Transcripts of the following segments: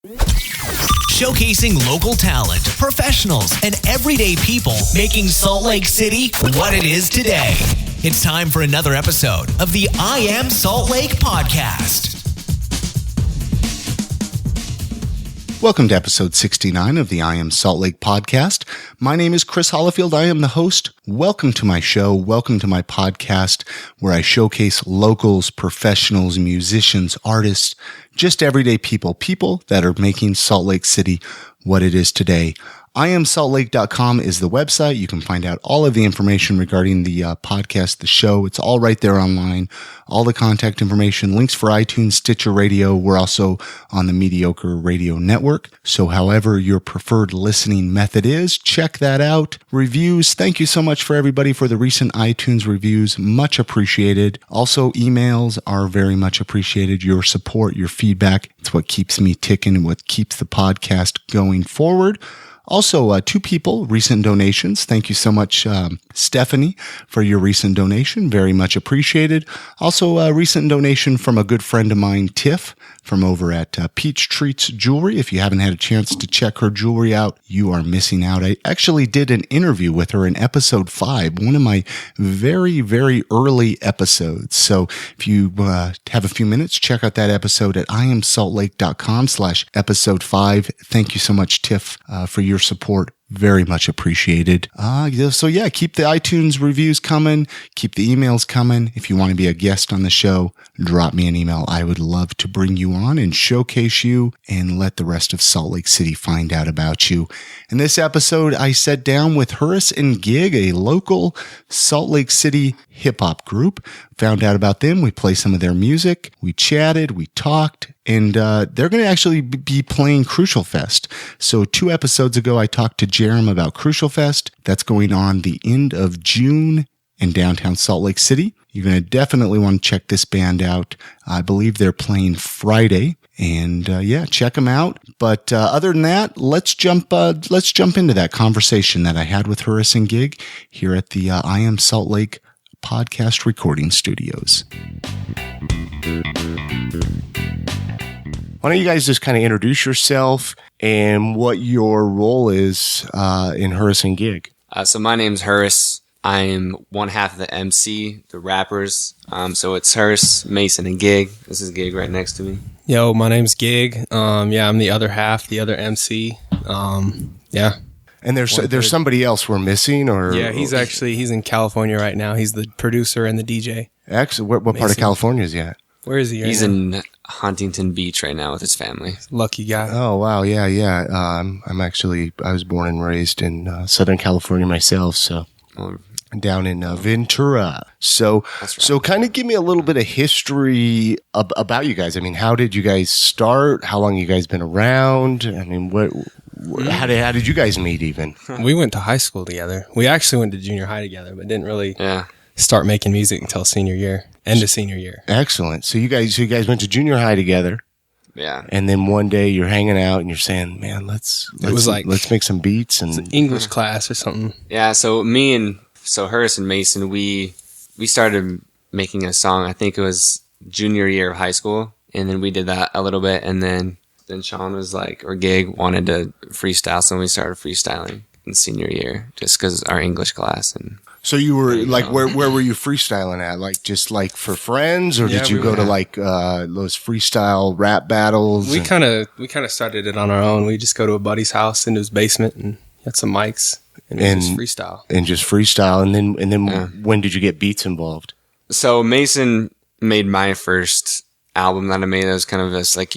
Showcasing local talent, professionals, and everyday people making Salt Lake City what it is today. It's time for another episode of the I Am Salt Lake podcast. Welcome to episode 69 of the I Am Salt Lake podcast. My name is Chris Hollifield. I am the host. Welcome to my show. Welcome to my podcast where I showcase locals, professionals, musicians, artists, just everyday people that are making Salt Lake City what it is today. IamSaltLake.com is the website. You can find out all of the information regarding the podcast, the show. It's all right there online. All the contact information, links for iTunes, Stitcher Radio. We're also on the Mediocre Radio Network. So however your preferred listening method is, check that out. Reviews. Thank you so much for everybody for the recent iTunes reviews. Much appreciated. Also, emails are very much appreciated. Your support, your feedback. It's what keeps me ticking and what keeps the podcast going forward. Also, two people, recent donations. Thank you so much, Stephanie, for your recent donation. Very much appreciated. Also, a recent donation from a good friend of mine, Tiff, from over at Peach Treats Jewelry. If you haven't had a chance to check her jewelry out, you are missing out. I actually did an interview with her in episode 5, one of my very, very early episodes. So if you have a few minutes, check out that episode at iamsaltlake.com/episode 5. Thank you so much, Tiff, for your support. Very much appreciated. So yeah, keep the iTunes reviews coming. Keep the emails coming. If you want to be a guest on the show, drop me an email. I would love to bring you on and showcase you and let the rest of Salt Lake City find out about you. In this episode, I sat down with Hurris Gig, a local Salt Lake City hip hop group. Found out about them. We played some of their music. We chatted. We talked. And they're going to actually be playing Crucial Fest. So 2 episodes ago, I talked to Jerem about Crucial Fest. That's going on the end of June in downtown Salt Lake City. You're going to definitely want to check this band out. I believe they're playing Friday. And yeah, check them out. But other than that, let's jump into that conversation that I had with Hurris Gig here at the I Am Salt Lake podcast recording studios. Why don't you guys just kind of introduce yourself and what your role is in Hurris Gig? So my name's Hurris. I'm one half of the MC, the rappers. So it's Hurris, Mason, and Gig. This is Gig right next to me. Yo, my name's Gig. Yeah, I'm the other half, the other MC. Yeah. And there's somebody else we're missing, or yeah, he's in California right now. He's the producer and the DJ. Excellent. What part of California is he at? Where is he? He's in Huntington Beach right now with his family. Lucky guy. Oh wow, yeah. I was born and raised in Southern California myself, so down in Ventura. So right. So kind of give me a little bit of history about you guys. I mean, how did you guys start? How long you guys been around? I mean, how did you guys meet even? We went to high school together. We actually went to junior high together, but didn't really start making music until senior year. End of senior year. Excellent. So you guys went to junior high together. Yeah. And then one day you're hanging out and you're saying, "Man, let's make some beats." And it's an English class or something. Yeah. So Hurris and Mason, we started making a song. I think it was junior year of high school, and then we did that a little bit, and then Sean was like, or Gig wanted to freestyle, so we started freestyling in senior year, just because our English class. And so you were like, where were you freestyling at? Like just like for friends, or did you go to like those freestyle rap battles? We kind of started it on our own. We just go to a buddy's house into his basement and had some mics and just freestyle. And then when did you get beats involved? So Mason made my first album that I made. That was kind of this like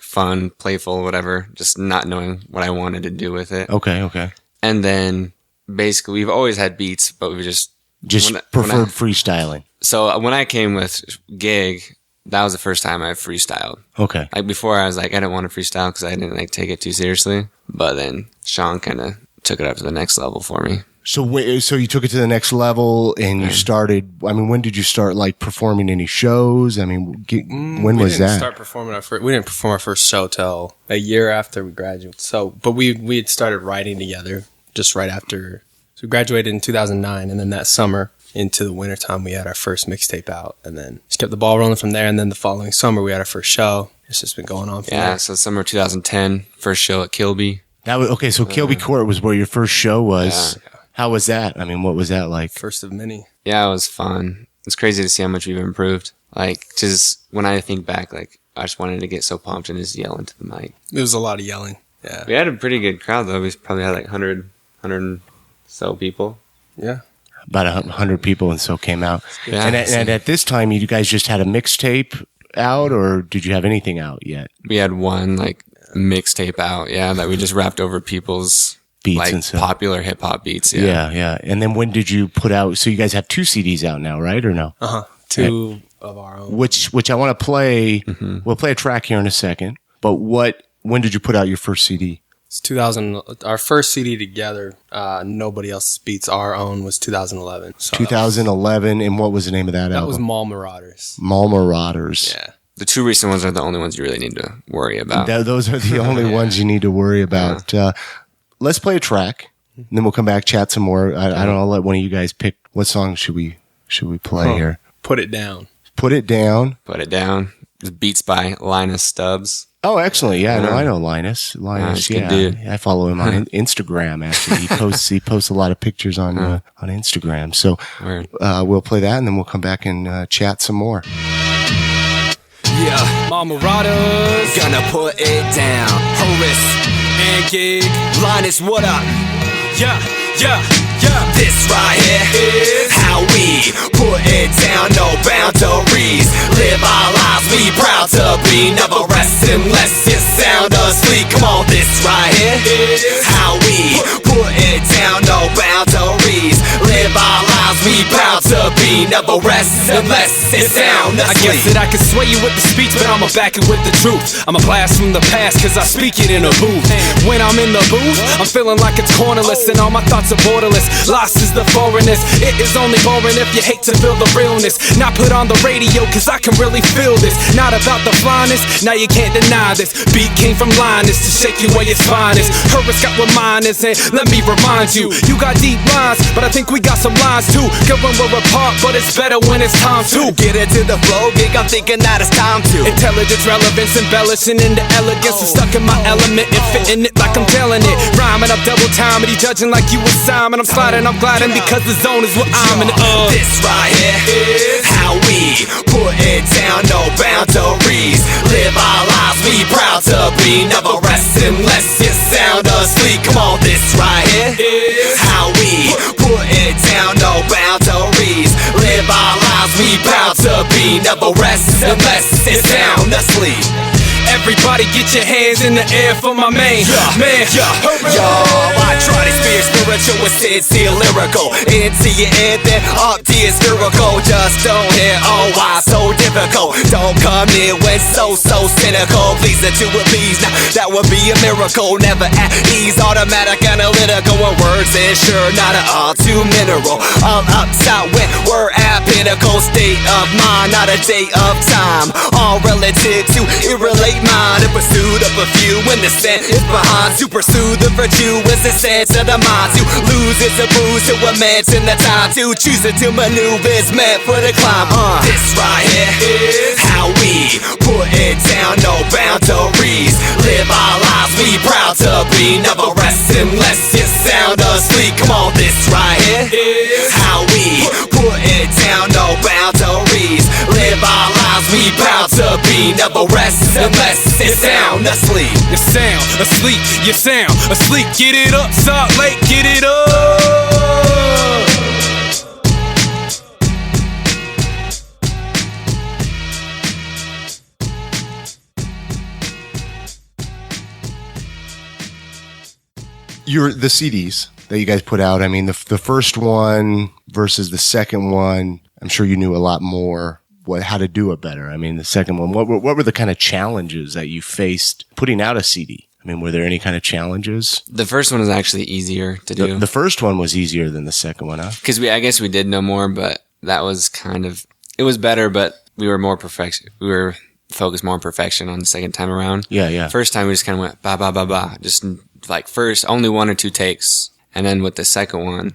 fun, playful, whatever. Just not knowing what I wanted to do with it. Okay. And then basically, we've always had beats, but we just preferred freestyling. So when I came with Gig, that was the first time I freestyled. Okay. Like before, I was like, I didn't want to freestyle because I didn't take it too seriously. But then Sean kind of took it up to the next level for me. So you took it to the next level and you started, I mean, when did you start like performing any shows? I mean, when was that? We didn't perform our first show till a year after we graduated. But we had started writing together just right after. So we graduated in 2009, and then that summer into the wintertime, we had our first mixtape out, and then just kept the ball rolling from there. And then the following summer, we had our first show. It's just been going on from there. So summer 2010, first show at Kilby. So Kilby Court was where your first show was. Yeah. How was that? I mean, what was that like? First of many. Yeah, it was fun. It's crazy to see how much we've improved. Like, just when I think back, like, I just wanted to get so pumped and just yell into the mic. It was a lot of yelling. Yeah. We had a pretty good crowd, though. We probably had like 100 so people. Yeah. About 100 people and so came out. Yeah. And at this time, you guys just had a mixtape out, or did you have anything out yet? We had one, like, mixtape out, that we just rapped over people's beats, like, and popular hip hop beats. Yeah. And then when did you put out? So you guys have 2 CDs out now, right? Or no? Two of our own. Which I want to play. Mm-hmm. We'll play a track here in a second. But when did you put out your first CD? It's 2000. Our first CD together, Nobody Else's Beats, our own, was 2011. So 2011, and what was the name of that album? That was Mall Marauders. Mall Marauders. Yeah. The 2 recent ones are the only ones you really need to worry about. Those are the only ones you need to worry about. Yeah. Let's play a track, and then we'll come back, chat some more. I don't know. I'll let one of you guys pick. What song should we play here? Put It Down. Put It Down. Put It Down. Beats by Linus Stubbs. Oh, excellent! Yeah, no, I know Linus. Good dude. I follow him on Instagram. Actually, he posts a lot of pictures on Instagram. So we'll play that, and then we'll come back and chat some more. Yeah, Mall Marauders, gonna put it down. Hurris Gig, Linus, what up? Yeah. This right here is how we put it down, no boundaries. Live our lives, we proud to be. Never rest unless you sound asleep. Come on, this right here is how we put it down, no boundaries. Live our lives, we proud to be. Never rest unless you sound asleep. I guess that I can sway you with the speech, but I'ma back it with the truth. I'm a blast from the past, cause I speak it in a booth. When I'm in the booth, I'm feeling like it's cornerless, and all my thoughts are borderless. Lost is the foreignness. It is only boring if you hate to feel the realness. Not put on the radio, cause I can really feel this. Not about the flyness, now you can't deny this. Beat came from Linus to shake you where your spine is. Hurris got reminders, and let me remind you, you got deep lines, but I think we got some lines too. Good when we're apart, but it's better when it's time to get into the flow, gig. I'm thinking that it's time to. Intelligence, relevance, embellishing into elegance. I'm stuck in my element and fitting it like I'm telling it. Rhyming up double time, and he judging like you was Simon. I'm sliding, I'm gliding because the zone is what I'm in. This right here is how we put it down, no boundaries. Live our lives, we proud to be. Never rest unless you sound asleep. Come on, this right here is how we put it down, no boundaries. Live our lives, we proud to be. Never rest unless you sound asleep. Everybody get your hands in the air for my man. Yo, I try to be spiritual with sincere lyrical. Into your ear, then up to your spherical. Just don't hear, oh, why so difficult? Don't come near when so cynical. Please to appease, now that would be a miracle. Never at ease, automatic analytical. When words is sure not an all too mineral. All upside when we're at pinnacle. State of mind, not a date of time. All relative to irrelate mind. In pursuit of a few when the scent is behind. To pursue the virtue is the sense of the mind. To lose is a bruise to a man's in the time. To choose it to maneuver is meant for the climb. This right here is how we put it down, no boundaries. Live our lives, we proud to be. Never rest unless you sound asleep. Come on, this right here is how we put it down, no boundaries. Live our lives, we proud to be. Never rest unless you sound asleep. You sound asleep, you sound asleep. Get it up, Salt Lake, get it up. The CDs that you guys put out, I mean, the first one versus the second one, I'm sure you knew a lot more how to do it better. I mean, the second one, what were the kind of challenges that you faced putting out a CD? I mean, were there any kind of challenges? The first one was actually easier to do. The first one was easier than the second one, huh? Because I guess we did know more, but that was it was better, but we were more perfection. We were focused more on perfection on the second time around. Yeah. First time we just kind of went ba ba ba ba, just like first only 1 or 2 takes, and then with the second one,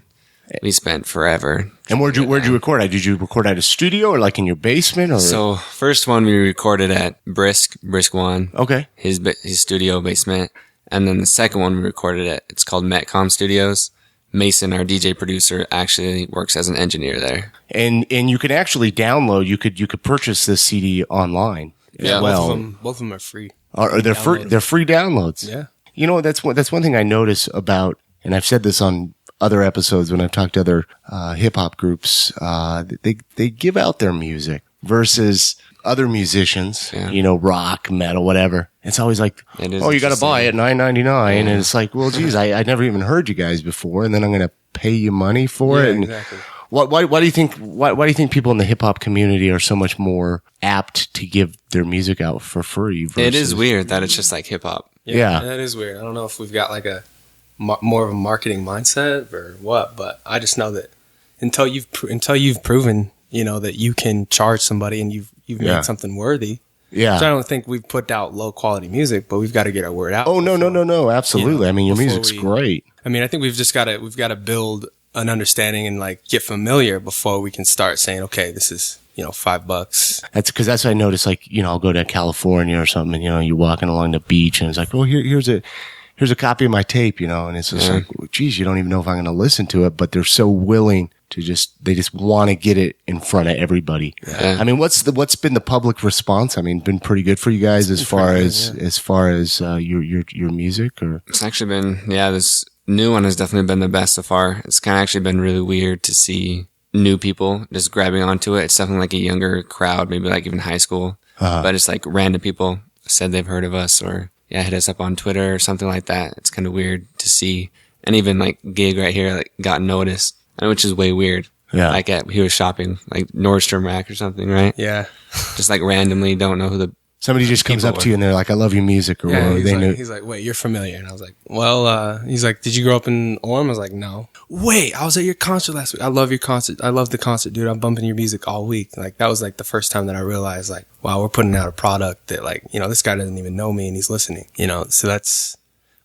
we spent forever. And where'd you record at? Did you record at a studio or like in your basement? Or So first one we recorded at Brisk One. Okay. His studio basement. And then the second one we recorded at, it's called Metcom Studios. Mason, our DJ producer, actually works as an engineer there. And you can actually download, you could purchase this CD online. Yeah. Well, both of them are free. They're free downloads. Yeah. You know, that's one thing I notice about, and I've said this on other episodes when I've talked to other hip hop groups, they give out their music versus other musicians, you know, rock, metal, whatever. It's always like, oh, you got to buy it $9.99, and it's like, well, geez, I never even heard you guys before, and then I'm going to pay you money for it. And exactly. Why do you think? Why do you think people in the hip hop community are so much more apt to give their music out for free? Versus, it is weird that it's just like hip hop. Yeah, that is weird. I don't know if we've got like a more of a marketing mindset or what, but I just know that until you've proven, you know, that you can charge somebody and you've made something worthy. Yeah. So I don't think we've put out low quality music, but we've got to get our word out. Oh, no. Absolutely. You know, I mean, your music's great. I mean, I think we've got to build an understanding and like get familiar before we can start saying, okay, this is, you know, $5. That's because that's what I noticed. Like, you know, I'll go to California or something, and, you know, you're walking along the beach and it's like, oh, here's a copy of my tape, you know, and it's just like, well, geez, you don't even know if I'm going to listen to it, but they're so willing to they just want to get it in front of everybody. Yeah. I mean, what's been the public response? I mean, been pretty good for you guys as far as your music, or? It's actually been, this new one has definitely been the best so far. It's kind of actually been really weird to see new people just grabbing onto it. It's definitely like a younger crowd, maybe like even high school, but it's like random people said they've heard of us or hit us up on Twitter or something like that. It's kind of weird to see. And even like Gig right here, like got noticed, which is way weird. Yeah. Like he was shopping like Nordstrom Rack or something, right? Yeah. Just like randomly don't know who somebody just comes up to you and they're like, I love your music, or he's like, wait, you're familiar. And I was like, well, he's like, did you grow up in Orem? I was like, no. Wait, I was at your concert last week. I love your concert. I love the concert, dude. I'm bumping your music all week. Like, that was like the first time that I realized, like, wow, we're putting out a product that, like, you know, this guy doesn't even know me and he's listening, you know? So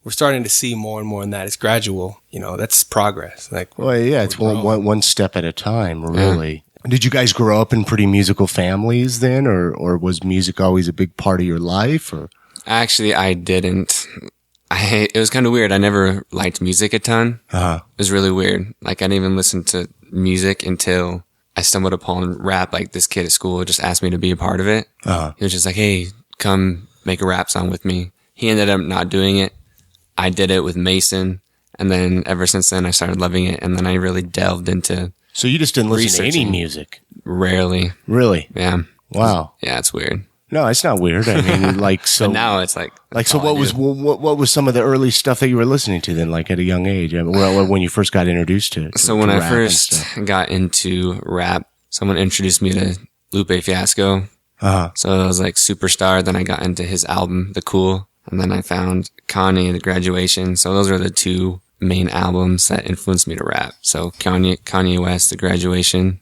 we're starting to see more and more in that. It's gradual, you know, that's progress. Like, well, yeah, it's one step at a time, really. Yeah. Did you guys grow up in pretty musical families then, or was music always a big part of your life? Or actually, I didn't. It was kind of weird. I never liked music a ton. It was really weird. Like, I didn't even listen to music until I stumbled upon rap. Like, this kid at school just asked me to be a part of it. He was just like, hey, come make a rap song with me. He ended up not doing it. I did it with Mason, and then ever since then I started loving it, and then I really delved into. So you just didn't listen to any music? Rarely. Really? Yeah. Wow. Yeah, it's weird. No, it's not weird. I mean, like, so. But now it's like so what was some of the early stuff that you were listening to then, like at a young age? I mean, when you first got introduced to So when I first got into rap, someone introduced me to Lupe Fiasco. So I was like Superstar. Then I got into his album, The Cool. And then I found Kanye, The Graduation. So those are the two main albums that influenced me to rap. So Kanye West, The Graduation,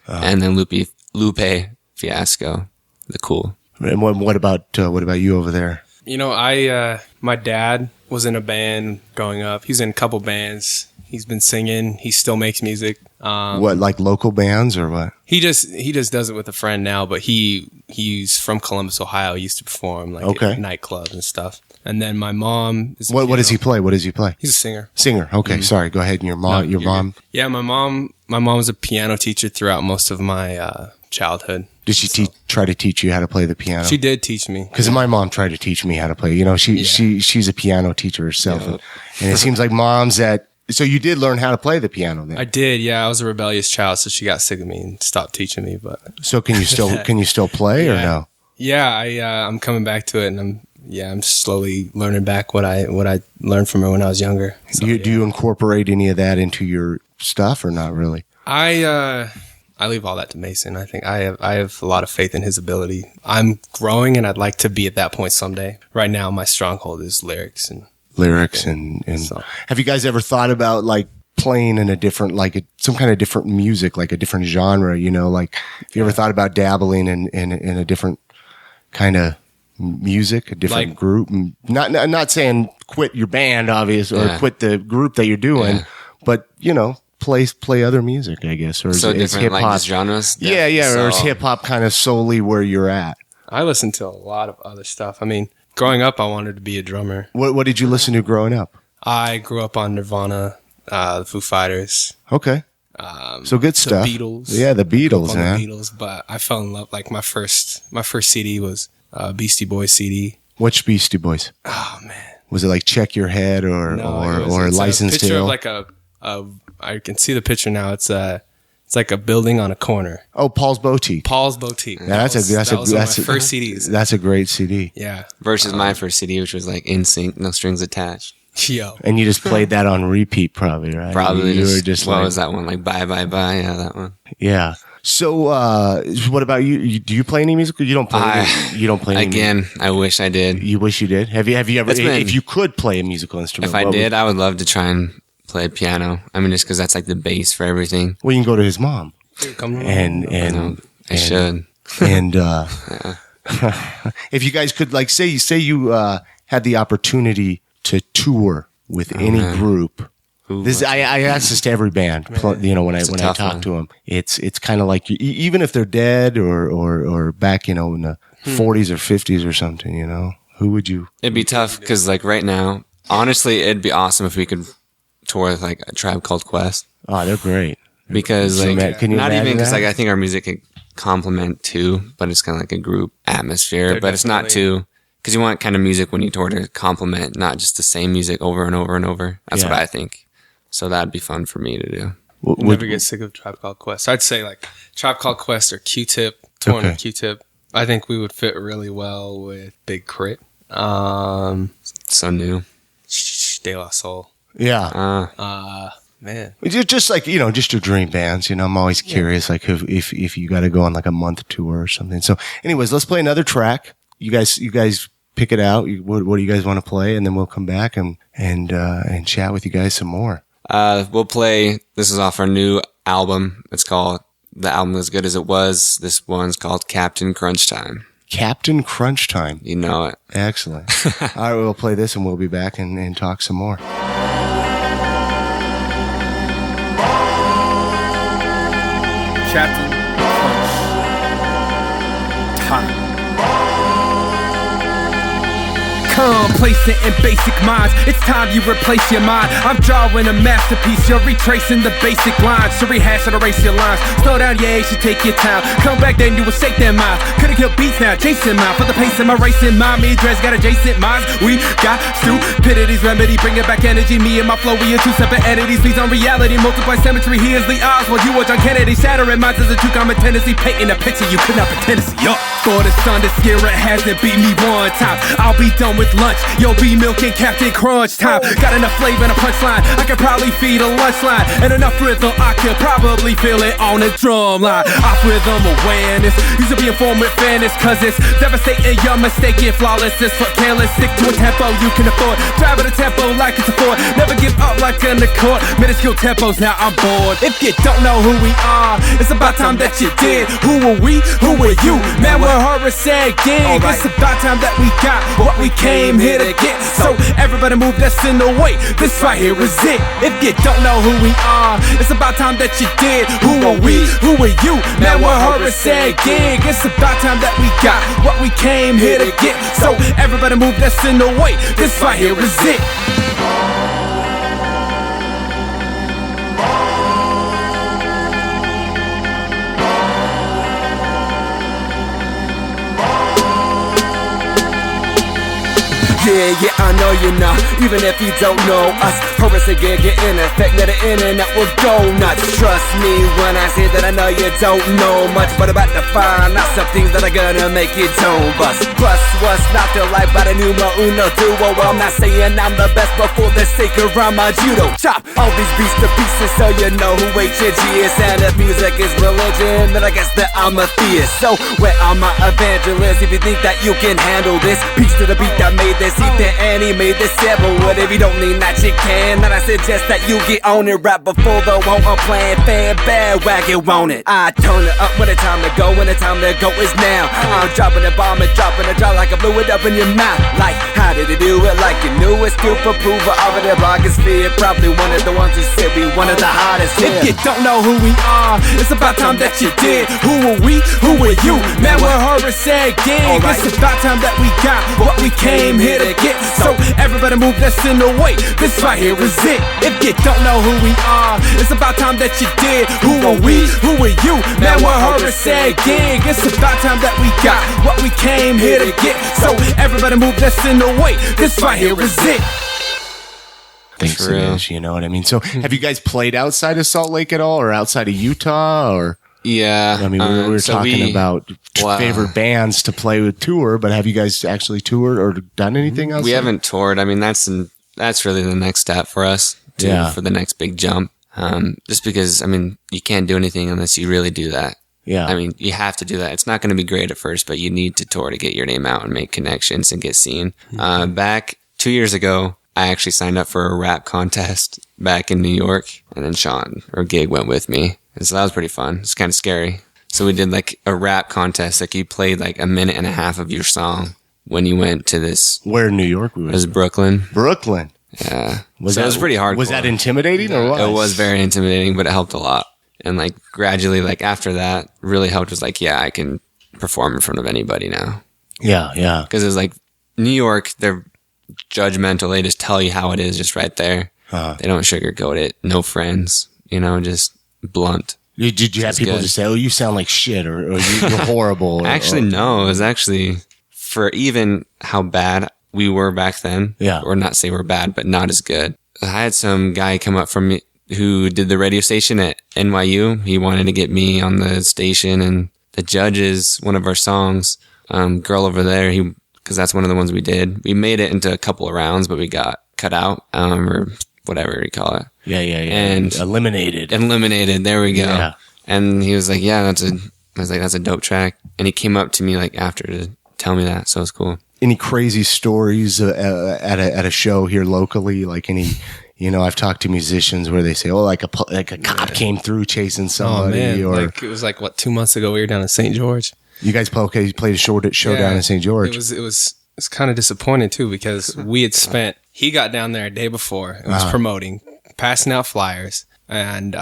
and then Lupe Fiasco, The Cool. And what about you over there? You know, my dad was in a band growing up. He's in a couple bands. He's been singing. He still makes music. What, like local bands or what? He just does it with a friend now, but he's from Columbus, Ohio. He used to perform like at nightclubs and stuff. And then my mom is what does he play? What does he play? He's a singer. Singer. Okay, mm-hmm. Sorry. Go ahead. And your mom. Good. Yeah, my mom was a piano teacher throughout most of my childhood. Did she try to teach you how to play the piano? She did teach me. Because my mom tried to teach me how to play. You know, she's a piano teacher herself, and it seems like moms that. So you did learn how to play the piano then? I did, yeah. I was a rebellious child, so she got sick of me and stopped teaching me. But so can you still play or no? Yeah, I'm coming back to it, and I'm slowly learning back what I learned from her when I was younger. So, do you incorporate any of that into your stuff or not really? I leave all that to Mason. I think I have a lot of faith in his ability. I'm growing, and I'd like to be at that point someday. Right now, my stronghold is lyrics and. So. Have you guys ever thought about like playing in a different, like some kind of different music, like a different genre, you know, like have you ever thought about dabbling in a different kind of music, a different group? Not saying quit your band, obviously, or quit the group that you're doing, but play other music, I guess, or So is different, hip-hop, like, just genres? Yeah, So, or is hip-hop kind of solely where you're at? I listen to a lot of other stuff. I mean, growing up, I wanted to be a drummer. What did you listen to growing up? I grew up on Nirvana, the Foo Fighters. Okay. So good stuff. The Beatles. Yeah, the Beatles, man. The Beatles, but I fell in love. Like my first CD was Beastie Boys CD. Which Beastie Boys? Oh man, was it like Check Your Head or License to Ill? Of like I can see the picture now. It's like a building on a corner. Oh, Paul's Boutique. Paul's Boutique. Yeah, that's one of my first CDs. That's a great CD. Yeah. Versus my first CD, which was like NSYNC, No Strings Attached. Yo. And you just played that on repeat, probably, right? Probably. You were just what was that one? Like Bye Bye Bye. Yeah, that one. Yeah. So, what about you? Do you play any music? You don't play. You don't play. Again, I wish I did. You wish you did. Have you ever? If you could play a musical instrument, if I did, I would love to try and play piano. I mean, just because that's like the base for everything. Well, you can go to his mom. I should. And if you guys could, like, say you had the opportunity to tour with any group. I ask this to every band. When I talk to them, it's kind of like even if they're dead or back in the 40s or 50s or something. Who would you? It'd be tough because like right now, honestly, it'd be awesome if we could tour with like a Tribe Called Quest. Oh, they're great. Because like can you not even because that? like I think our music could complement too, but it's kind of like a group atmosphere. But it's not too. Because you want kind of music when you tour to complement, not just the same music over and over and over. That's what I think. So that'd be fun for me to do. Never get sick of Tribe Called Quest. I'd say like Tribe Called Quest or Q-Tip, touring with Q-Tip. I think we would fit really well with Big Crit. So new. De La Soul. Yeah. Man. Just like, just your dream bands, I'm always curious, like if you got to go on like a month tour or something. So anyways, let's play another track. You guys pick it out. What do you guys want to play? And then we'll come back and chat with you guys some more. We'll play, this is off our new album. It's called The Album As Good As It Was. This one's called Captain Crunch Time. Captain Crunch Time. You know it. Excellent. All right, we'll play this and we'll be back and talk some more. Captain Crunch Time. Complacent and basic minds, it's time you replace your mind. I'm drawing a masterpiece, you're retracing the basic lines. So rehash and erase your lines. Slow down, yeah, you should take your time. Come back, then you will shake their minds. Could've killed beats now, Jason mind. For the pace of my racing mind, me dreads got adjacent minds. We got stupidity's remedy, bringing back energy. Me and my flow, we are two separate entities. Please on reality, multiply symmetry. Here's the odds, while you are John Kennedy. Shattering minds is a true common tendency. Painting a picture you could not pretend to see. Up for the sun, this year it hasn't beat me one time. I'll be done with lunch. Yo, be milking Captain Crunch time. Got enough flavor and a punchline. I could probably feed a lunch line. And enough rhythm, I could probably feel it on the drum line. Off rhythm awareness. You should be informed with fairness, cause it's devastating. You're mistaken, flawless. This for careless. Stick to a tempo you can afford. Drive at a tempo like it's a Ford. Never give up like an accord. Minuscule tempos, now I'm bored. If you don't know who we are, it's about time that you did. Who are we? Who are you? Man, we're Hurris Gig. It's about time that we got what we came here to get. So everybody move that's in the way. This right here is it. If you don't know who we are, it's about time that you did. Who are we? Who are you? Man, we're Hurris Gig. It's about time that we got what we came here to get. So everybody move that's in the way. This right here is it. Yeah, I know you know, even if you don't know us. Hurris Gig, get in effect, let the internet will go nuts. Trust me when I say that I know you don't know much, but about to find out some things that are gonna make you tone bust. Plus, what's not to like by the numero uno duo? Well, I'm not saying I'm the best, but for the sake of rhyme, I judo chop all these beats to pieces, so you know who HG is. And if music is religion, then I guess that I'm a theist. So where are my evangelists? If you think that you can handle this, piece to the beat that made this. Ethan and he made this set, but what if you don't mean that you can? Then I suggest that you get on it right before the one I'm playing fan bandwagon, won't it? I turn it up when the time to go, when the time to go is now. I'm dropping a bomb and dropping a drop like I blew it up in your mouth. Like, how did you do it like you knew newest proof approval of their blogosphere. Probably one of the ones who said we one of the hottest here. If you don't know who we are, it's about time that you did. Who are we? Who are you? Man, we're Hurris Gig. Alright. It's about time that we got what we came here to get. So everybody move that's in the way. This right here is it. If you don't know who we are, it's about time that you did. Who are we? Who are you? Man, we're Hurris Gig. It's about time that we got what we came here to get. So everybody move that's in the way. This right here is it. Thinks For it real. is, you know what I mean? So have you guys played outside of Salt Lake at all, or outside of Utah, or? Yeah. I mean, we were so talking about Wow. favorite bands to play with tour, but have you guys actually toured or done anything else? We haven't toured. I mean, that's really the next step for us for the next big jump. Just because, I mean, you can't do anything unless you really do that. Yeah. I mean, you have to do that. It's not going to be great at first, but you need to tour to get your name out and make connections and get seen. Back 2 years ago, I actually signed up for a rap contest back in New York, and then Sean or Gig went with me. And so that was pretty fun. It's kind of scary. So we did like a rap contest. Like you played like a minute and a half of your song when you went to this. Where in New York? It was Brooklyn. Brooklyn. Yeah. It was pretty hardcore. Was that intimidating or what? It was very intimidating, but it helped a lot. And like gradually, like after that, really helped was like, yeah, I can perform in front of anybody now. Yeah, yeah. Because it was like New York, they're judgmental. They just tell you how it is just right there. They don't sugarcoat it. No friends, just blunt. Did you have people good. just say, "Oh, you sound like shit," or "You're horrible"? Actually, no. It was actually for even how bad we were back then. Yeah. Or not say we're bad, but not as good. I had some guy come up from me who did the radio station at NYU. He wanted to get me on the station, and the judges, one of our songs, Girl Over There, because that's one of the ones we did. We made it into a couple of rounds, but we got cut out, or whatever you call it. Yeah. And eliminated. There we go. Yeah. And he was like, yeah, I was like, that's a dope track. And he came up to me like after to tell me that. So it was cool. Any crazy stories at a show here locally? Like any, I've talked to musicians where they say, "Oh, like a cop came through chasing somebody," or like it was like 2 months ago we were down in St. George. you guys you played a show down in St. George. It was kind of disappointing too because he got down there a day before and was promoting, passing out flyers, and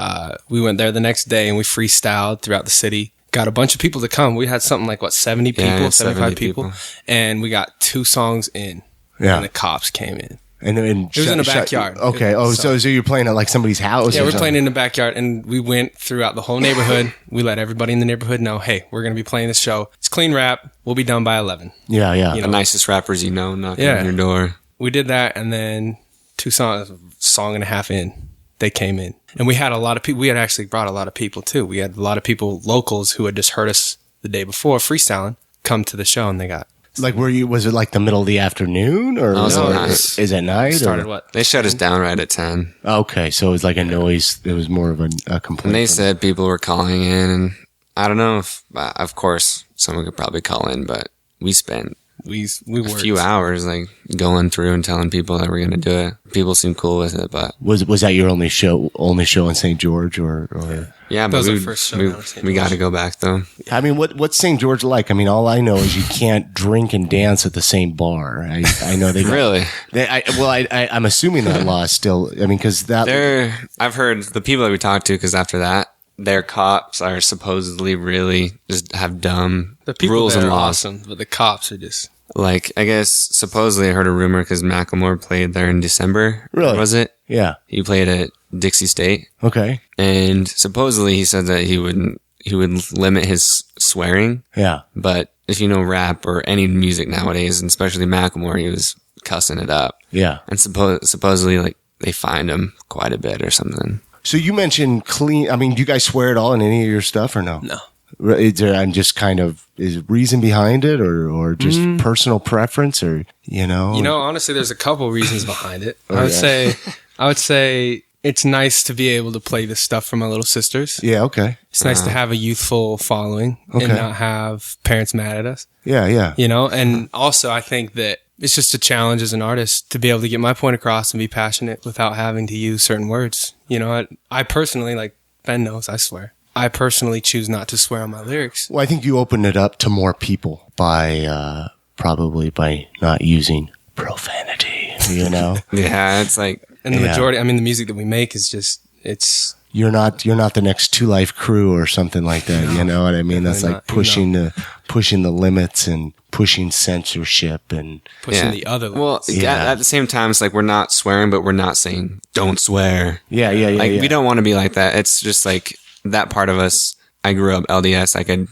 we went there the next day and we freestyled throughout the city. Got a bunch of people to come. We had something like 70 people, Yeah, 75 70 people, and we got 2 songs in. Yeah. And the cops came in. And It was in the backyard. Okay. So you're playing at like somebody's house? Yeah, or we're something? playing in the backyard, and we went throughout the whole neighborhood. We let everybody in the neighborhood know, hey, we're going to be playing this show. It's clean rap. We'll be done by 11. Yeah. The nicest rappers knocking on your door. We did that, and then song and a half in, they came in. And we had a lot of people. We had actually brought a lot of people, too. We had a lot of people, locals, who had just heard us the day before freestyling, come to the show, and they got... Like, was it like the middle of the afternoon, or No, it was at night. is it night? Started or? what? They shut us down right at 10. Okay, so it was like a noise. It was more of a complaint. And they said people were calling in, and I don't know if, of course, someone could probably call in, but we spent We a worked. few hours like going through and telling people that we're going to do it. People seemed cool with it, but was that your only show in St. George, or? yeah, That but was our first show down in St. we got to George. go back though. I mean, what's St. George like? I mean, all I know is you can't drink and dance at the same bar. I know they Really? I'm assuming that law is still. I mean, because I've heard the people that we talked to, because after that, their cops are supposedly really just have dumb The people rules there and are laws. awesome, but the cops are just... Like, I guess supposedly I heard a rumor because Macklemore played there in December. Really? Was it? yeah. He played at Dixie State, Okay. and supposedly he said that he would limit his swearing. Yeah. But if you know rap or any music nowadays, and especially Macklemore, he was cussing it up. Yeah. And supposedly, like, they fined him quite a bit or something. So you mentioned clean. I mean, do you guys swear at all in any of your stuff, or no? No. Is there, I'm just kind of, is reason behind it, or just personal preference, or honestly, there's a couple reasons behind it. I would say it's nice to be able to play this stuff for my little sisters. Yeah. Okay. It's nice to have a youthful following Okay. and not have parents mad at us, Yeah. and also I think that it's just a challenge as an artist to be able to get my point across and be passionate without having to use certain words. I personally, like Ben knows, I swear. I personally choose not to swear on my lyrics. Well, I think you open it up to more people by probably by not using profanity. you know? Yeah, it's like, And the majority, I mean, the music that we make is just, it's... You're not the next Two Life Crew or something like that. You know what I mean? That's like pushing the limits and pushing censorship and pushing the other limits. Well, at the same time, it's like we're not swearing, but we're not saying don't swear. Yeah. Like we don't want to be like that. It's just like that part of us. I grew up LDS. I could,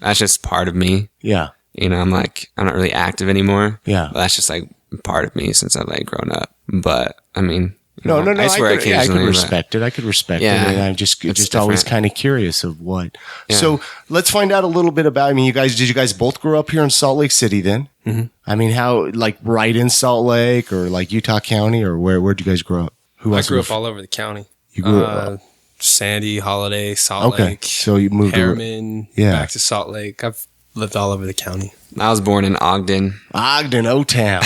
that's just part of me. Yeah. I'm not really active anymore. Yeah. But that's just like part of me since I've like grown up. But I mean, No. I swear I could respect it. I could respect it. And I'm just always kind of curious of what. Yeah. So let's find out a little bit about. I mean, did you guys both grow up here in Salt Lake City? Then, I mean, how like right in Salt Lake or like Utah County or where'd you guys grow up? I grew up all over the county. You grew up Sandy, Holiday, Salt Lake. So you moved Harriman, back to Salt Lake. I've lived all over the county. I was born in Ogden, O-Town.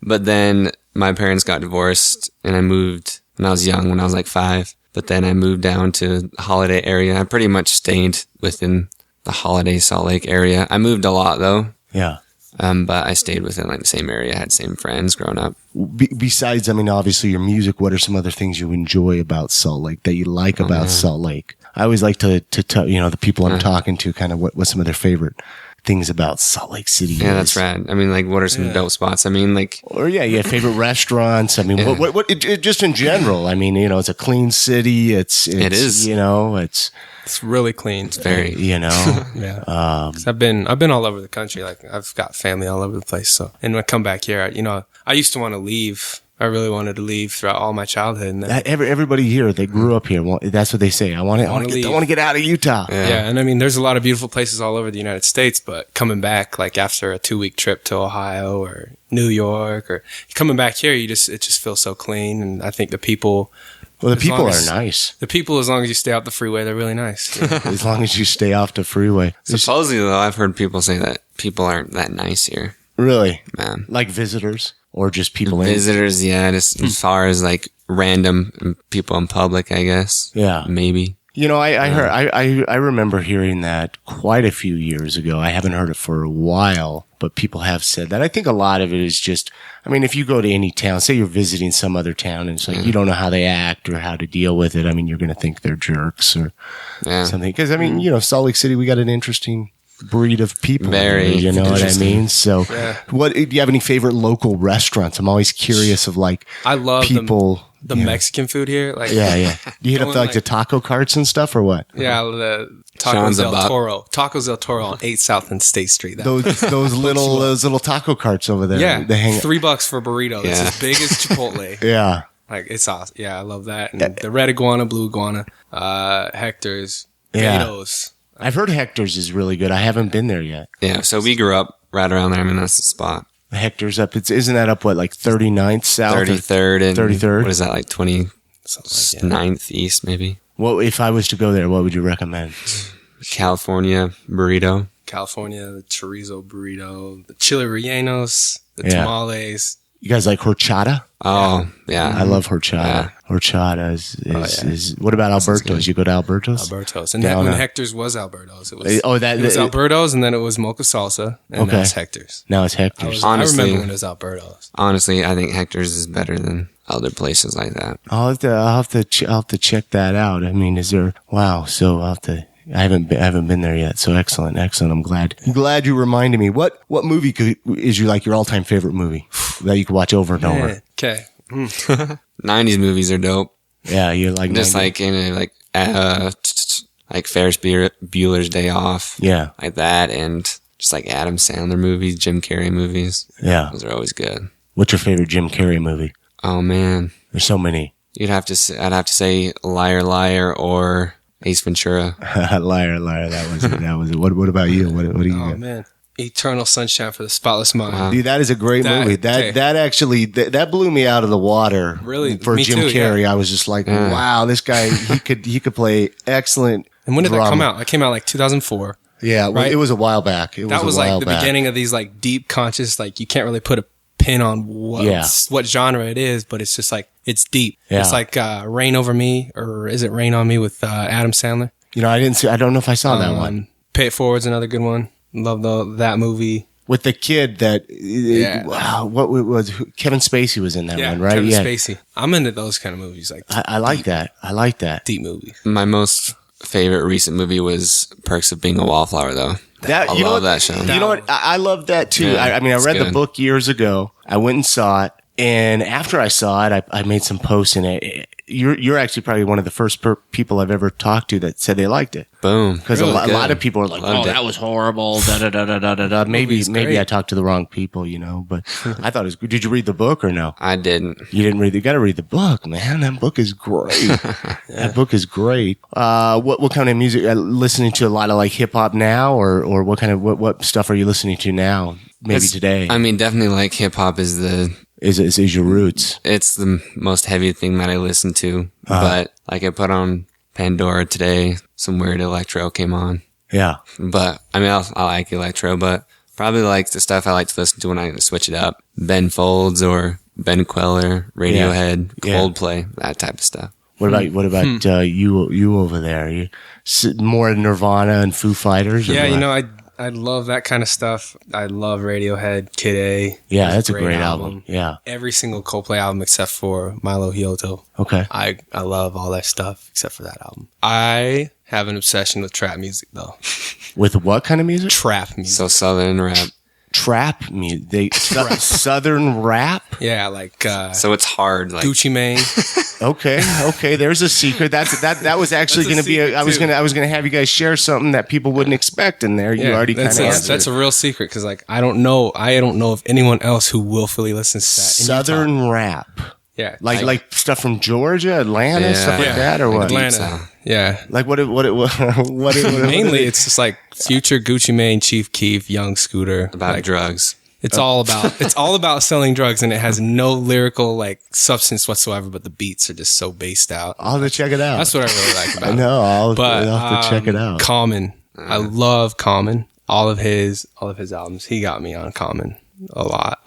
But then my parents got divorced and I moved when I was young, when I was like 5. But then I moved down to the Holiday area. I pretty much stayed within the Holiday Salt Lake area. I moved a lot though. Yeah. But I stayed within like the same area. I had the same friends growing up. Besides, I mean, obviously your music, what are some other things you enjoy about Salt Lake that you like about Salt Lake? I always like to tell, the people I'm talking to kind of what some of their favorite things about Salt Lake City is. Yeah, that's rad. I mean, like, what are some dope spots? I mean, like... Or, favorite restaurants. I mean, what just in general. I mean, it's a clean city. It is. It's really clean. It's very... Yeah. 'Cause I've been all over the country. Like, I've got family all over the place. So, and when I come back here, I used to want to leave. I really wanted to leave throughout all my childhood. And everybody here, they grew up here. That's what they say. I want to get out of Utah. Yeah. And I mean, there's a lot of beautiful places all over the United States, but coming back, like after a 2-week trip to Ohio or New York or coming back here, it just feels so clean. And I think the people, well, the people are nice. The people, as long as you stay off the freeway, they're really nice. As long as you stay off the freeway. Supposedly, though, I've heard people say that people aren't that nice here. Really? Man. Like visitors? Or just people visitors, just as far as like random people in public, I guess. Yeah. Maybe. I remember hearing that quite a few years ago. I haven't heard it for a while, but people have said that. I think a lot of it is just, I mean, if you go to any town, say you're visiting some other town and it's like you don't know how they act or how to deal with it. I mean, you're going to think they're jerks or something. Because, I mean, Salt Lake City, we got an interesting breed of people. Very, you know what I mean? So, what do you have any favorite local restaurants? I'm always curious of like, I love people. The Mexican food here. Like, Do you hit up like the taco carts and stuff or what? Yeah, the Tacos del Toro. Tacos del Toro on 8 South and State Street. Those little taco carts over there. Yeah, they hang $3 for a burrito. It's as big as Chipotle. Yeah, like it's awesome. Yeah, I love that. And the red iguana, blue iguana, Hector's, Beto's. I've heard Hector's is really good. I haven't been there yet. Yeah, so we grew up right around there. I mean, that's the spot. Hector's up. Isn't that up, what, like 39th south? 33rd and 33rd? What is that, like 29th east, maybe? Well, if I was to go there, what would you recommend? California burrito. California, the chorizo burrito, the chili rellenos, the tamales. You guys like horchata? Oh, yeah. I love horchata. Yeah. Horchata is what about Alberto's? You go to Alberto's? Alberto's. And when Hector's was Alberto's. It was Alberto's, and then it was mocha salsa, and now it's Hector's. Now it's Hector's. I remember when it was Alberto's. Honestly, I think Hector's is better than other places like that. I'll have to check that out. I mean, wow. So I haven't been there yet. So excellent. I'm glad you reminded me. What movie is your all-time favorite movie that you could watch over and over? Okay. 90s movies are dope. Yeah, you like just 90s? like Ferris Bueller's Day Off. Yeah, like that, and just like Adam Sandler movies, Jim Carrey movies. Yeah, those are always good. What's your favorite Jim Carrey movie? Oh man, there's so many. I'd have to say Liar Liar or Ace Ventura. Liar, that was it. What about you? What do you got? Oh man, Eternal Sunshine for the Spotless Mind. Wow. Dude, that is a great movie. That actually blew me out of the water. Really, for Jim Carrey, I was just like, wow, this guy he could play excellent. And when did that come out? It came out like 2004. Yeah, right? It was a while back. That was like the beginning of these like deep conscious, like you can't really put a pin on what genre it is, but it's just like it's deep. Yeah. It's like Rain Over Me, or is it Rain on Me with Adam Sandler? I don't know if I saw that one. Pay It Forward's another good one. Love that movie. with the kid that, Yeah. wow, what was, Kevin Spacey was in that one, right? Kevin Spacey. I'm into those kind of movies, like I like that. I like that. deep movies. My most favorite recent movie was Perks of Being a Wallflower, though. That, I you know love what, that show. You know what? I love that too. Yeah, I mean, I it's read the good. book years ago. I went and saw it. And after I saw it, I made some posts in it. You're actually probably one of the first people I've ever talked to that said they liked it. Boom. Because Really a good. lot of people are like, Loved "Oh, it. that was horrible." Da da da da da da da. Maybe great. I talked to the wrong people, you know. But I thought it was good. Did you read the book or no? I didn't. You didn't read. You got to read the book, man. That book is great. That book is great. What kind of music? Listening to a lot of like hip hop now, or what kind of what stuff are you listening to now? Maybe today. I mean, definitely like hip hop is Is your roots? it's the most heavy thing that I listen to. But like I put on Pandora today, some weird electro came on. Yeah. But I mean, I like electro, but probably like the stuff I like to listen to when I switch it up. Ben Folds or Ben Queller, Radiohead, Yeah. Coldplay, that type of stuff. What about you over there? You more Nirvana and Foo Fighters? or Yeah, you what? know, I love that kind of stuff. I love Radiohead, Kid A. Yeah, that's a great album. Yeah. Every single Coldplay album except for Milo Hyoto. Okay. I love all that stuff except for that album. I have an obsession with trap music though. With what kind of music? Trap music. So Southern rap. Trap music. Southern rap. Yeah, like So it's hard. Like, Gucci Mane. Okay. There's a secret. That was actually That's a going to be. secret, I was too. gonna have you guys share something that people wouldn't expect in there. You already kind of that's a real secret because like I don't know of anyone else who willfully listens to that. in Utah. Southern rap. Yeah, Like stuff from Georgia, Atlanta, Yeah. stuff like Yeah. that, or what? Atlanta. Sound. Yeah. Like what? Mainly, it's just like Future, Gucci Mane, Chief Keef, Young Scooter. about like, drugs. It's all about selling drugs, and it has no lyrical like substance whatsoever. But the beats are just so based out. I'll have to check it out. That's what I really like about I it. know. I'll But have to check it out. Common, I love Common. All of his albums. He got me on Common a lot.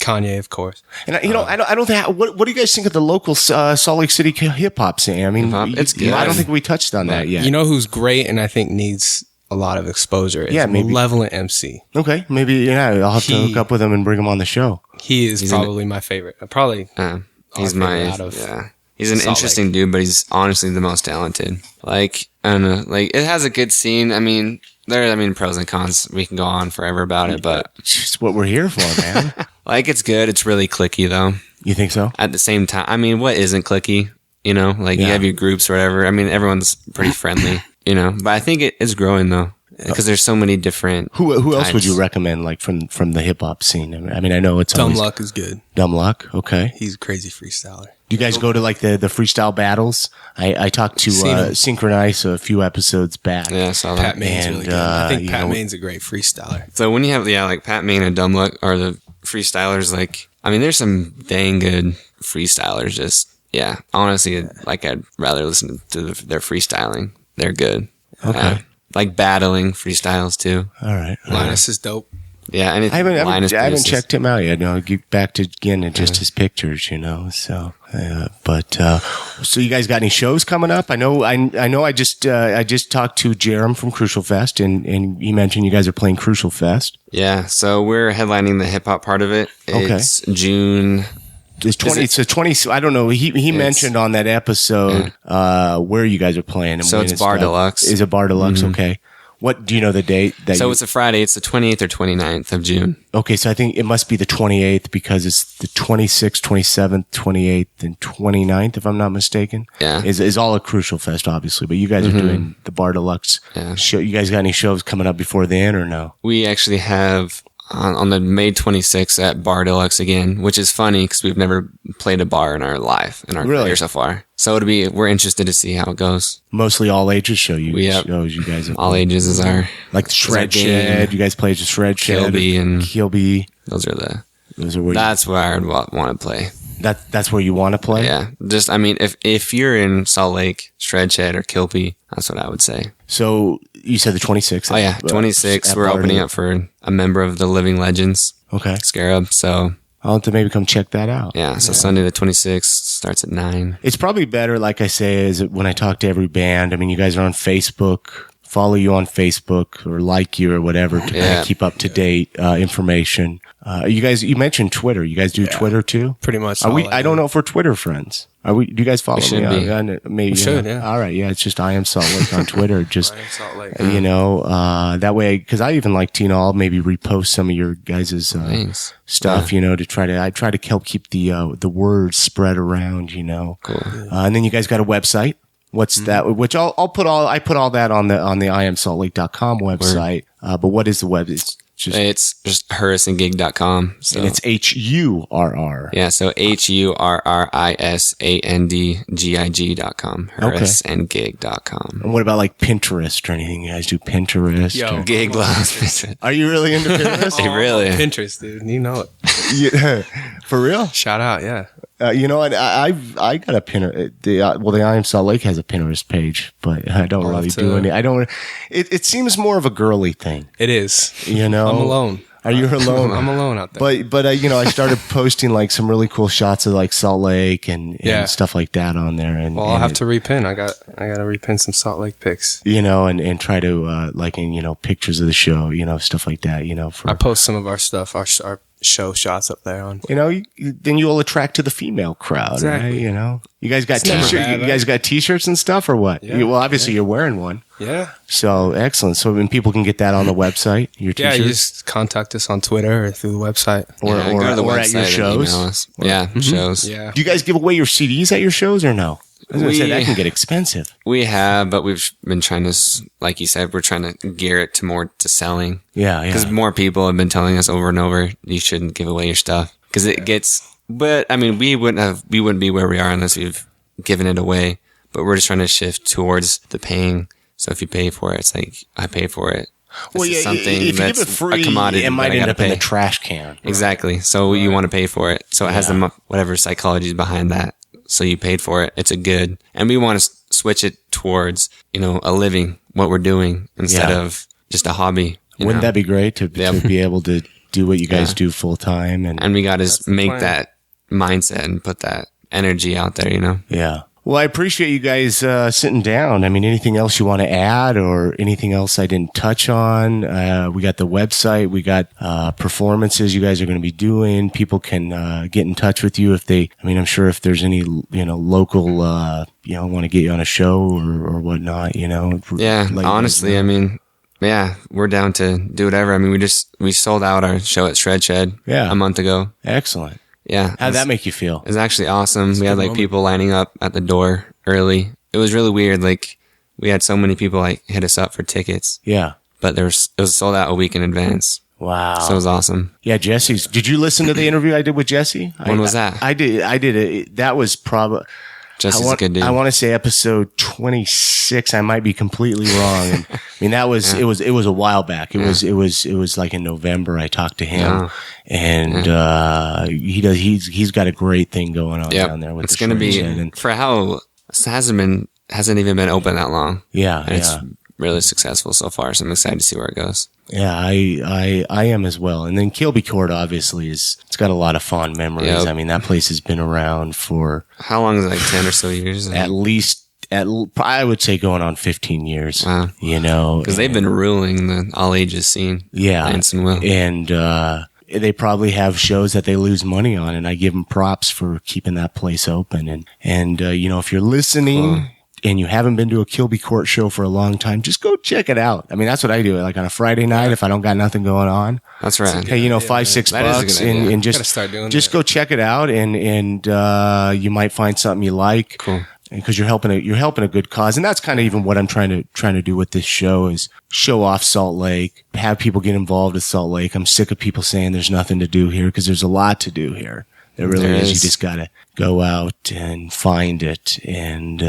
Kanye, of course. And I don't think. What do you guys think of the local Salt Lake City hip hop scene? I mean, Hip-hop, it's good. I don't think we touched on that yet. You know who's great and I think needs a lot of exposure? Is maybe. Malevolent MC. Okay, maybe I'll have to hook up with him and bring him on the show. He is probably my favorite. Probably. He's our favorite my out of He's an Salt interesting dude, but he's honestly the most talented. Like I don't know, like it has a good scene. I mean, pros and cons. We can go on forever about it, but It's just what we're here for, man. like it's good. It's really clicky though. You think so? At the same time, I mean, what isn't clicky? You know, like you have your groups or whatever. I mean, everyone's pretty friendly. You know, but I think it's growing though because there's so many different. Who else would types. you recommend, like from the hip hop scene? I mean, I know it's Dumb always Luck is good. Dumb Luck. Okay. He's a crazy freestyler. Do you guys go to like the freestyle battles? I talked to Seen 'em. Synchronize a few episodes back. Yeah, I saw that. Pat Maine's And, really good. I think you Pat know- Maine's a great freestyler. So when you have like Pat Maine and Dumb Luck are the freestylers, like I mean, there's some dang good freestylers. Just honestly, like I'd rather listen to their freestyling. They're good. Okay. Like battling freestyles too. All right. Linus is dope. Yeah, and I haven't Linus produces. checked him out yet. No, get back to again and just his pictures, you know. So, so you guys got any shows coming up? I know. I just talked to Jerem from Crucial Fest, and he mentioned you guys are playing Crucial Fest. Yeah, so we're headlining the hip hop part of it. Okay. It's June. It's 20. It's a 20. I don't know. He mentioned on that episode where you guys are playing. And So when it's Bar stuff. Deluxe. Is it Bar Deluxe? Okay. What do you know the date? So it's a Friday. It's the 28th or 29th of June. Okay, so I think it must be the 28th because it's the 26th, 27th, 28th, and 29th, if I'm not mistaken. Yeah. Is all a Crucial Fest, obviously, but you guys are doing the Bar Deluxe show. You guys got any shows coming up before then or no? We actually have on the May 26th at Bar Deluxe again, which is funny because we've never played a bar in our life in our career so far. So we're interested to see how it goes. Mostly all ages shows you guys have All ages is our like Shred game. Shed. You guys play just Shred Shed, Kilby and Kilby. those are where that's where I would want to play. that's where you want to play. Yeah, just I mean, if you're in Salt Lake, Shred Shed or Kilby, that's what I would say. So you said the 26th. Oh yeah, 26. We're opening up for a member of the Living Legends, Okay, Scarab. So I'll have to maybe come check that out. yeah, so Sunday the 26th starts at 9. It's probably better, like I say, is when I talk to every band. I mean, you guys are on Facebook follow you on Facebook or like you or whatever to kind of keep up to date information. You mentioned Twitter. You guys do Twitter too? Pretty much. I don't know if we're Twitter friends. Do you guys follow me? Maybe. We should, yeah. All right. Yeah. It's just I Am Salt Lake on Twitter. Just, I Am Salt Lake. That way, because I even like, I'll maybe repost some of your guys' stuff, to try to help keep the word spread around, Cool. And then you guys got a website. What's that? Which I put all that on the iamsaltlake.com website. But what is the web? It's just hurrisandgig.com. So. And it's HURR. Yeah, so HURRISANDGIG.com. Hurrisandgig.com. And what about like Pinterest or anything? You guys do Pinterest? Yo, Gig loves Pinterest. Are you really into Pinterest? They really. Pinterest, dude. You know it. Yeah. For real? Shout out, yeah. You know what? I got a Pinterest. The I Am Salt Lake has a Pinterest page, but I don't really do any. I don't. It seems more of a girly thing. It is. I'm alone. Are you alone? I'm alone out there. But I started posting like some really cool shots of like Salt Lake and stuff like that on there. And I'll have to repin. I got to repin some Salt Lake pics. And try to pictures of the show, stuff like that. I post some of our stuff, our show shots up there on. Then you'll attract to the female crowd. Exactly. Right? You guys got t-shirts. You guys got t-shirts and stuff, or what? Yeah. Obviously you're wearing one. Yeah. So excellent. So when people can get that on the website, your t-shirts. Yeah, you just contact us on Twitter or through the website, or go to the website at your shows. Shows. Yeah. Do you guys give away your CDs at your shows or no? I was going to say that can get expensive. We have, but we've been trying to, like you said, we're trying to gear it to selling. Yeah. Because more people have been telling us over and over, you shouldn't give away your stuff because it gets. But I mean, we wouldn't be where we are unless we've given it away. But we're just trying to shift towards the paying. So if you pay for it, it's like I pay for it. Something if you give it free, a commodity, it might end up in the trash can. Exactly. So you want to pay for it. So it has whatever psychology is behind that. So you paid for it. It's a good. And we want to switch it towards, a living, what we're doing instead of just a hobby. Wouldn't that be great to be able to do what you guys do full time? And we got to make that mindset and put that energy out there, Yeah. Well, I appreciate you guys sitting down. I mean, anything else you want to add or anything else I didn't touch on? We got the website. We got performances you guys are going to be doing. People can get in touch with you I'm sure if there's any, local, want to get you on a show or whatnot, Yeah, honestly, we're down to do whatever. I mean, we sold out our show at Shred Shed a month ago. Excellent. Yeah. How'd that make you feel? It was actually awesome. We had people lining up at the door early. It was really weird. We had so many people hit us up for tickets. Yeah. But it was sold out a week in advance. Wow. So it was awesome. Yeah, did you listen to the interview I did with Jesse? When was that? I did it. That was probably Jesse's a good dude. I want to say episode 26. I might be completely wrong. And, that was it was a while back. It was like in November. I talked to him, and he's got a great thing going on down there with it's going to be for how it hasn't even been open that long. Yeah, and it's really successful so far. So I'm excited to see where it goes. Yeah, I am as well. And then Kilby Court obviously it's got a lot of fond memories. Yep. I mean, that place has been around for how long is it? 10 or so years? At least. I would say going on 15 years. Wow. Because they've been ruling the all ages scene. Yeah. Lance and Will. And they probably have shows that they lose money on, and I give them props for keeping that place open. And if you're listening and you haven't been to a Kilby Court show for a long time, just go check it out. I mean, that's what I do. Like on a Friday night, if I don't got nothing going on. That's right. Hey, $5-6 and just go check it out, and you might find something you like. Cool. Because you're helping a good cause, and that's kind of even what I'm trying to do with this show is show off Salt Lake, have people get involved with Salt Lake. I'm sick of people saying there's nothing to do here because there's a lot to do here. There really is. You just gotta go out and find it. And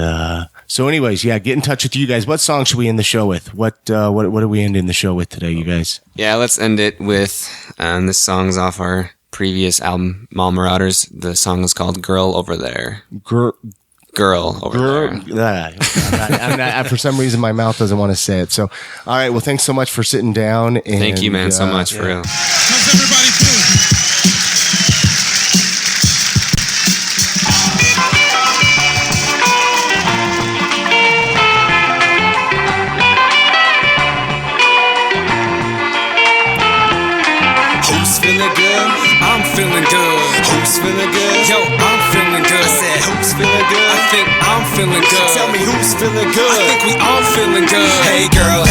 so, anyways, get in touch with you guys. What song should we end the show with? What are we ending the show with today, you guys? Yeah, let's end it with this song's off our previous album, Mall Marauders. The song is called "Girl Over There." Girl over there. I'm not, for some reason, my mouth doesn't want to say it. So, all right. Well, thanks so much for sitting down. And, thank you, man, so much for real. How's everybody feeling? I'm feeling good. I said, who's feeling good? I think I'm feeling good. Tell me who's feeling good. I think we all feeling good. Hey girl,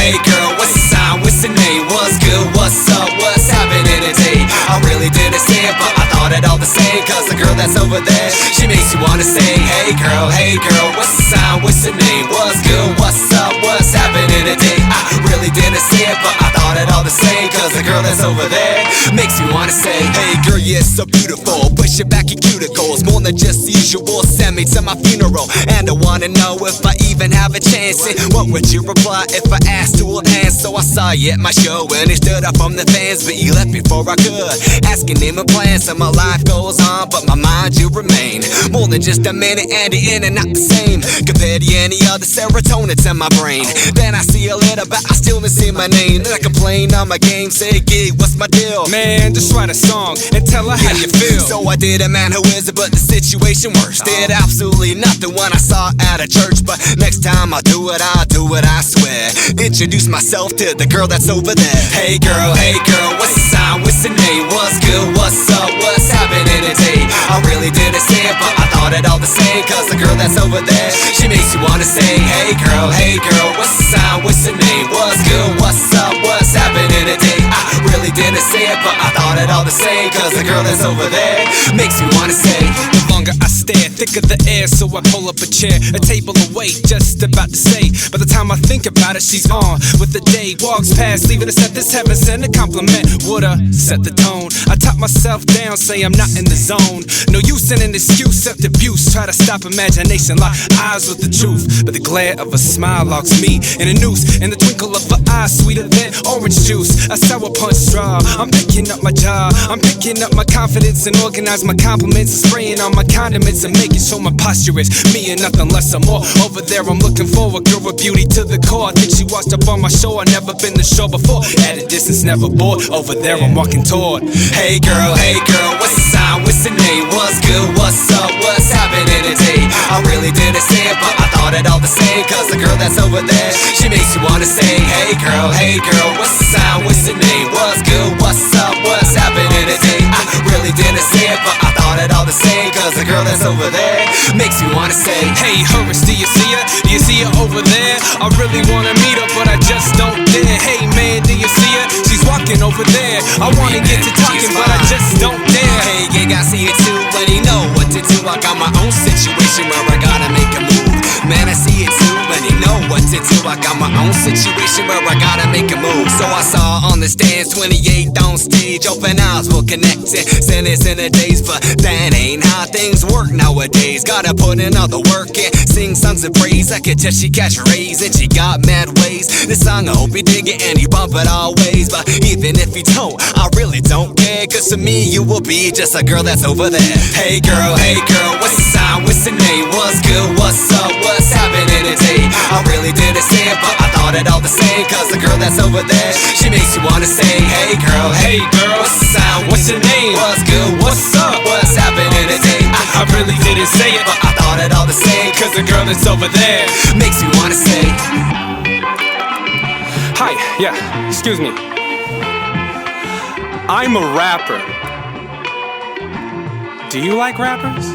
what's the sign? What's the name? What's good? What's up? What's happening today? I really didn't say it, but I thought it all the same. Cause the girl that's over there, she makes you wanna say, hey girl, what's the sign? What's the name? What's good? What's up? What's happening today? I really didn't say it, but I thought it all the same. Cause the girl that's over there makes me wanna say, hey girl, you're so beautiful. Push it back your cuticles, more than just usual. Send me to my funeral, and I wanna know if I even have a chance. And what would you reply if I asked to a dance? So I saw you at my show, and it stood up from the fans, but you left before I could. Asking him a plan, so my life goes on, but my mind you remain. More than just a minute, and the in and not the same. Compared to any other serotonin's in my brain. Then I see a letter, but I still didn't see my name. Then I complain on my game, say, Gig, what's my deal? Man, just write a song and tell her how you feel. So I did a man who is it, but the situation worse. Did absolutely nothing when I saw at a church, but next time I'll do it, I swear. Introduce myself to the girl that's over there. Hey girl, what's the sign? What's the name? What's good? What's up? What's happening today? I really didn't say it, but I thought it all the same. Cause the girl that's over there, she makes you wanna say, hey girl, what's the sign? What's the name? What's good? What's up? What's happening today? I really didn't say it, but I thought it all the same. Cause the girl that's over there makes me wanna say, the longer I stare, thicker the air, so I pull up a chair, a table away, just about to say. By the time I think about it, she's on with the day. Walks past, leaving us at this heaven, send a compliment, woulda set the tone. I top myself down, say I'm not in the zone. No use in an excuse, except abuse. Try to stop imagination, lock eyes with the truth, but the glare of a smile locks me in a noose. In the twinkle of an eye, sweeter than orange juice. A sour punch straw, I'm picking up my jaw, I'm picking up my confidence and organize my compliments, and spraying on my condiments and making sure my posture is me and nothing less or more. Over there I'm looking for a girl with beauty to the core. I think she watched up on my show, I never been to show before. At a distance, never bored. Over there I'm walking toward. Hey girl, what's the sign? What's the name? What's good? What's up? What's happening today? I really didn't say it, but I thought it all the same. Cause the girl that's over there, she makes you wanna say, hey girl, what's the sign? What's the name? What's good? What's up? What's happening today? I really didn't say it, but I thought it all the same. Cause the girl that's over there makes you wanna say, hey Hurris, do you see her? Do you see her over there? I really wanna meet her, but I just don't dare. Hey man, do you see her? She's walking over there. I wanna get to talking, but I just don't dare. Hey Gig, I see it too, but he know what to do. I got my own situation where I gotta make a move. Man, I see it too, but he know what to do. I got my own situation where I gotta make a move. So I saw on the stands, 28 on stage, open eyes will connect and send us in the days, but that ain't how things work nowadays. Gotta put in all the work and sing songs of praise. I could tell she catch rays and she got mad ways. This song I hope you dig it and you bump it always, but even if you don't, I really don't care. Cause to me you will be just a girl that's over there. Hey girl, what's the sign? What's the name? What's good? What's up? What's happening today? I really didn't say it, but I thought it all the same. Cause the girl that's over there, she makes you wanna say, hey girl, what's the sign? What's the name? What's good? What's up? What's happening today? I really didn't say it, but I thought it all the same. Cause the girl that's over there makes you wanna say, hi, yeah, excuse me, I'm a rapper. Do you like rappers?